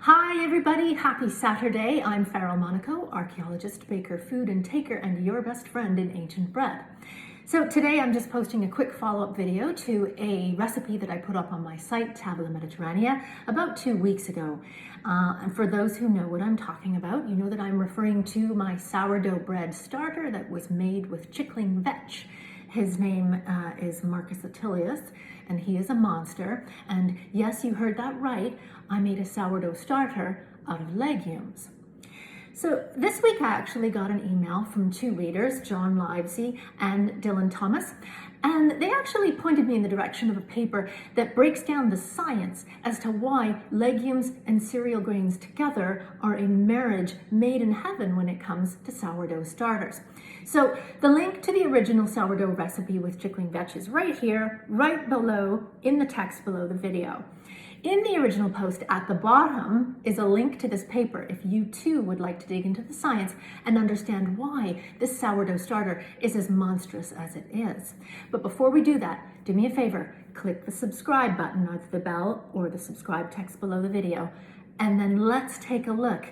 Hi everybody, happy Saturday. I'm Farrell Monaco, archaeologist, baker, food and taker, and your best friend in ancient bread. So today I'm just posting a quick follow-up video to a recipe that I put up on my site, Tabula Mediterranea, about 2 weeks ago. And for those who know what I'm talking about, you know that I'm referring to my sourdough bread starter that was made with Chickling Vetch. His name is Marcus Attilius, and he is a monster. And yes, you heard that right. I made a sourdough starter out of legumes. So this week I actually got an email from two readers, John Livesey and Dylan Thomas, and they actually pointed me in the direction of a paper that breaks down the science as to why legumes and cereal grains together are a marriage made in heaven when it comes to sourdough starters. So the link to the original sourdough recipe with Chickling Vetch is right here, right below in the text below the video. In the original post at the bottom is a link to this paper if you too would like to dig into the science and understand why this sourdough starter is as monstrous as it is. But before we do that, do me a favor, click the subscribe button, either the bell or the subscribe text below the video, and then let's take a look